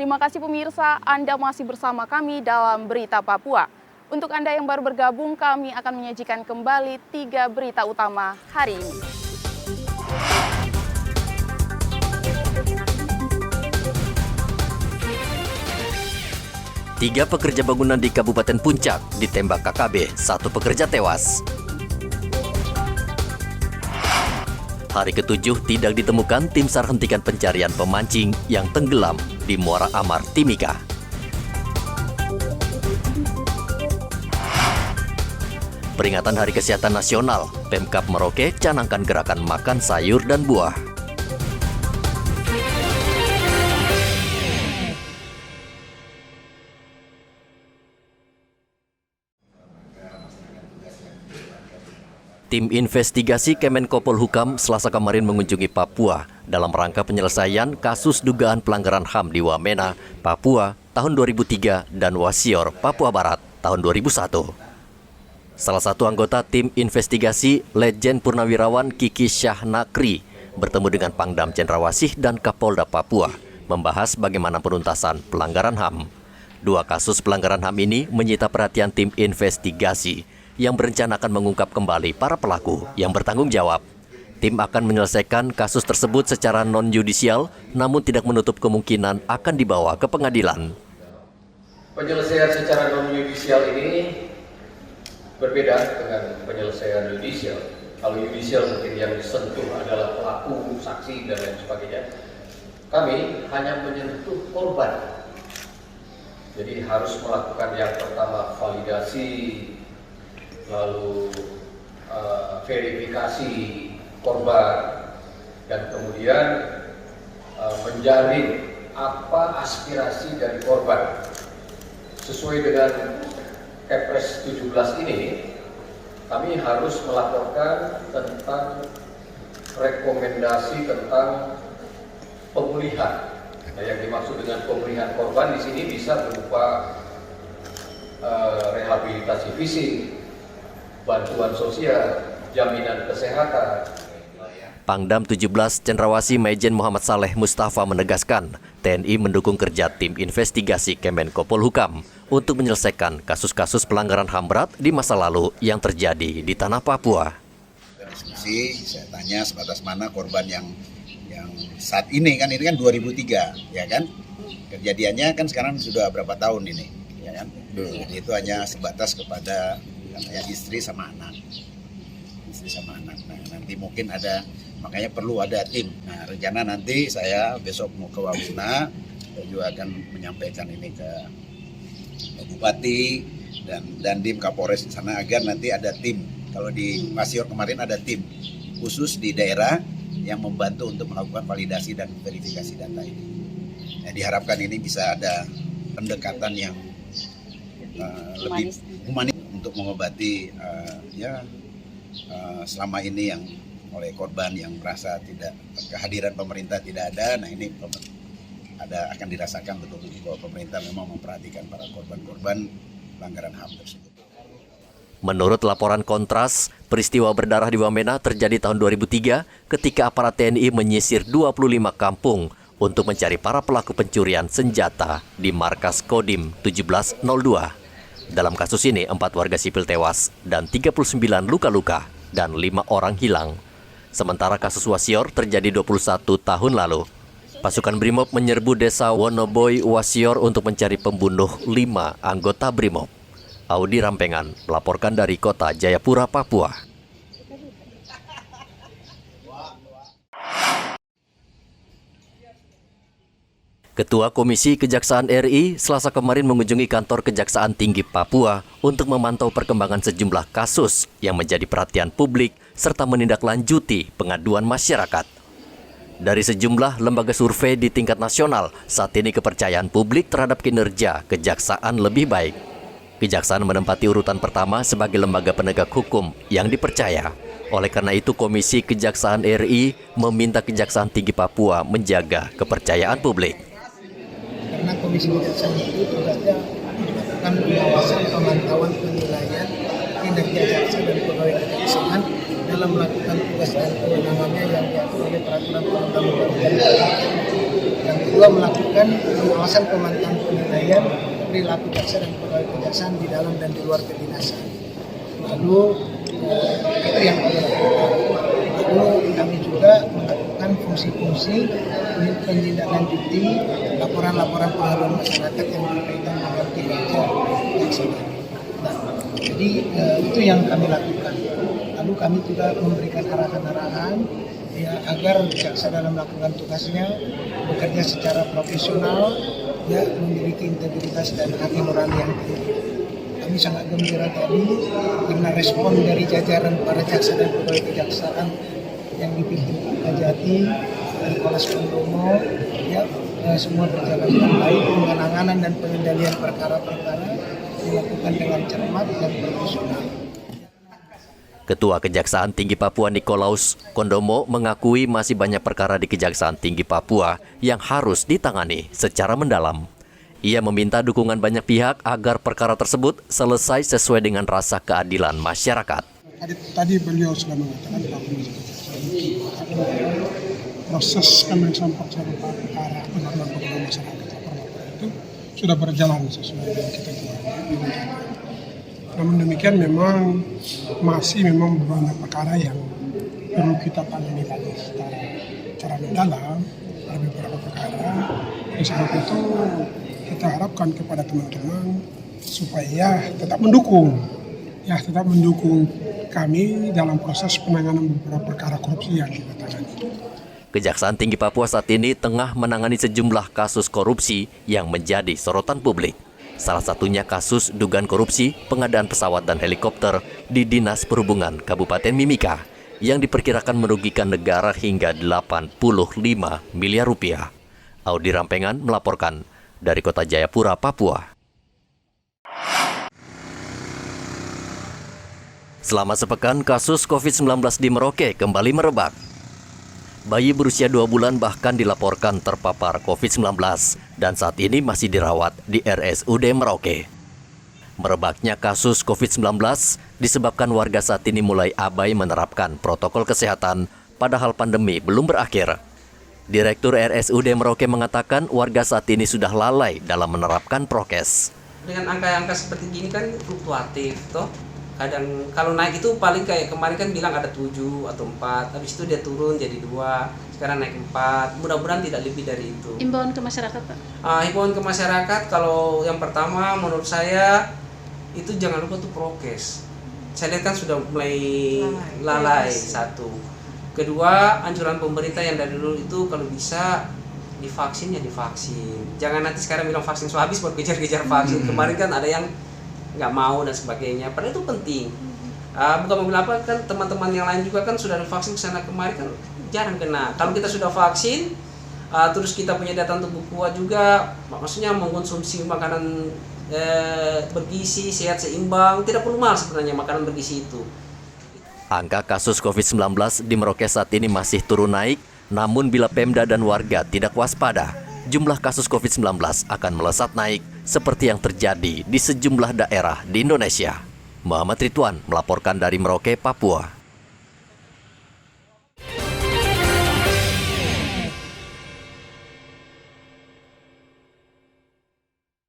Terima kasih pemirsa, Anda masih bersama kami dalam Berita Papua. Untuk Anda yang baru bergabung, kami akan menyajikan kembali 3 berita utama hari ini. Tiga pekerja bangunan di Kabupaten Puncak ditembak KKB, 1 pekerja tewas. Hari ke-7 tidak ditemukan, tim SAR hentikan pencarian pemancing yang tenggelam di Muara Amar, Timika. Peringatan Hari Kesehatan Nasional, Pemkab Merauke canangkan gerakan makan sayur dan buah. Tim investigasi Kemenko Polhukam Selasa kemarin mengunjungi Papua dalam rangka penyelesaian kasus dugaan pelanggaran HAM di Wamena, Papua tahun 2003 dan Wasior, Papua Barat tahun 2001. Salah satu anggota tim investigasi, Letjen Purnawirawan Kiki Syahnakri, bertemu dengan Pangdam Cendrawasih dan Kapolda Papua, membahas bagaimana penuntasan pelanggaran HAM. 2 kasus pelanggaran HAM ini menyita perhatian tim investigasi yang berencana akan mengungkap kembali para pelaku yang bertanggung jawab. Tim akan menyelesaikan kasus tersebut secara non-yudisial, namun tidak menutup kemungkinan akan dibawa ke pengadilan. Penyelesaian secara non-yudisial ini berbeda dengan penyelesaian yudisial. Kalau yudisial mungkin yang disentuh adalah pelaku, saksi, dan lain sebagainya. Kami hanya menyentuh korban. Jadi harus melakukan yang pertama validasi, lalu verifikasi korban, dan kemudian menjaring apa aspirasi dari korban. Sesuai dengan Kepres 17 ini, kami harus melaporkan tentang rekomendasi tentang pemulihan. Nah, yang dimaksud dengan pemulihan korban di sini bisa berupa rehabilitasi fisik, bantuan sosial, jaminan kesehatan. Pangdam 17 Cendrawasih Majen Muhammad Saleh Mustafa menegaskan, TNI mendukung kerja tim investigasi Kemenko Polhukam untuk menyelesaikan kasus-kasus pelanggaran HAM berat di masa lalu yang terjadi di tanah Papua. Diskusi, saya tanya sebatas mana korban yang saat ini kan 2003, ya kan? Kejadiannya kan sekarang sudah berapa tahun ini, ya kan? Jadi itu hanya sebatas kepada katanya istri sama anak. Nah, nanti mungkin ada, makanya perlu ada tim. Nah, rencana nanti saya besok mau ke Wamena, saya juga akan menyampaikan ini ke Bupati dan Dim Kapolres di sana agar nanti ada tim. Kalau di Wasior kemarin ada tim khusus di daerah yang membantu untuk melakukan validasi dan verifikasi data ini. Nah, diharapkan ini bisa ada pendekatan yang lebih humanis untuk mengobati selama ini yang oleh korban yang merasa tidak kehadiran pemerintah tidak ada. Nah, ini akan dirasakan betul-betul bahwa pemerintah memang memperhatikan para korban-korban pelanggaran HAM tersebut. Menurut laporan Kontras, peristiwa berdarah di Wamena terjadi tahun 2003 ketika aparat TNI menyisir 25 kampung untuk mencari para pelaku pencurian senjata di markas Kodim 1702. Dalam kasus ini, 4 warga sipil tewas dan 39 luka-luka dan 5 orang hilang. Sementara kasus Wasior terjadi 21 tahun lalu. Pasukan Brimob menyerbu desa Wonoboy, Wasior untuk mencari pembunuh 5 anggota Brimob. Audi Rampengan melaporkan dari kota Jayapura, Papua. Ketua Komisi Kejaksaan RI Selasa kemarin mengunjungi kantor Kejaksaan Tinggi Papua untuk memantau perkembangan sejumlah kasus yang menjadi perhatian publik serta menindaklanjuti pengaduan masyarakat. Dari sejumlah lembaga survei di tingkat nasional, saat ini kepercayaan publik terhadap kinerja kejaksaan lebih baik. Kejaksaan menempati urutan pertama sebagai lembaga penegak hukum yang dipercaya. Oleh karena itu, Komisi Kejaksaan RI meminta Kejaksaan Tinggi Papua menjaga kepercayaan publik. Karena Komisi Kejaksaan itu tugasnya melakukan pengawasan, pemantauan, penilaian kinerja jaksa dan pegawai kejaksaan dan dalam melakukan tugas dan kewenangannya yang diatur oleh peraturan perundang-undangan. Yang kedua, melakukan pengawasan pemantauan penilaian perilaku jaksa dan pegawai kejaksaan di dalam dan di luar kedinasan. Lalu itu yang kami lakukan. Lalu kami juga melakukan fungsi-fungsi menindaklanjuti laporan-laporan pengaduan masyarakat yang berkaitan dengan kinerja jaksa. Nah, jadi itu yang kami lakukan. Lalu kami juga memberikan arahan-arahan ya, agar jaksa dalam melakukan tugasnya bekerja secara profesional, ya, memiliki integritas dan hati nurani yang tinggi. Kami sangat gembira tadi karena respon dari jajaran para jaksa dan pegawai kejaksaan yang dipimpin Pak Kajati, Nicholas Kondomo, ya, semua berjalan dengan baik. Penanganan dan pengendalian perkara-perkara dilakukan dengan cermat dan profesional. Ketua Kejaksaan Tinggi Papua Nikolaus Kondomo mengakui masih banyak perkara di Kejaksaan Tinggi Papua yang harus ditangani secara mendalam. Ia meminta dukungan banyak pihak agar perkara tersebut selesai sesuai dengan rasa keadilan masyarakat. Tadi beliau sudah mengatakan bahwa proses pemeriksaan perkara pengaduan masyarakat itu sudah berjalan sesuai dengan ketentuan. Namun demikian memang masih banyak perkara yang perlu kita tangani lagi secara mendalam. Ada beberapa perkara. Oleh sebab itu kita harapkan kepada teman-teman supaya tetap mendukung kami dalam proses penanganan beberapa perkara korupsi yang kita tangani. Kejaksaan Tinggi Papua saat ini tengah menangani sejumlah kasus korupsi yang menjadi sorotan publik. Salah satunya kasus dugaan korupsi pengadaan pesawat dan helikopter di Dinas Perhubungan Kabupaten Mimika yang diperkirakan merugikan negara hingga 85 miliar rupiah. Audi Rampengan melaporkan dari Kota Jayapura, Papua. Selama sepekan, kasus COVID-19 di Merauke kembali merebak. Bayi berusia 2 bulan bahkan dilaporkan terpapar COVID-19 dan saat ini masih dirawat di RSUD Merauke. Merebaknya kasus COVID-19 disebabkan warga saat ini mulai abai menerapkan protokol kesehatan padahal pandemi belum berakhir. Direktur RSUD Merauke mengatakan warga saat ini sudah lalai dalam menerapkan prokes. Dengan angka-angka seperti gini kan fluktuatif, toh. Kadang kalau naik itu paling kayak kemarin kan bilang ada 7 atau 4, habis itu dia turun jadi 2, sekarang naik 4, mudah-mudahan tidak lebih dari itu. Himbauan ke masyarakat, Pak? Himbauan ke masyarakat, kalau yang pertama menurut saya itu jangan lupa tuh prokes. Saya lihat kan sudah mulai lalai satu. Kedua, anjuran pemerintah yang dari dulu itu kalau bisa divaksin ya divaksin. Jangan nanti sekarang bilang vaksin so habis buat kejar-kejar vaksin. Kemarin kan ada yang nggak mau dan sebagainya. Padahal itu penting. Bukan mobil apa kan teman-teman yang lain juga kan sudah divaksin kesana kemarin kan jarang kena. Kalau kita sudah vaksin, terus kita punya data tubuh kuat juga, maksudnya mengkonsumsi makanan bergizi, sehat, seimbang, tidak perlu mahal sebenarnya makanan bergizi itu. Angka kasus COVID-19 di Merauke saat ini masih turun naik, namun bila Pemda dan warga tidak waspada, jumlah kasus COVID-19 akan melesat naik seperti yang terjadi di sejumlah daerah di Indonesia. Muhammad Ridwan melaporkan dari Merauke, Papua.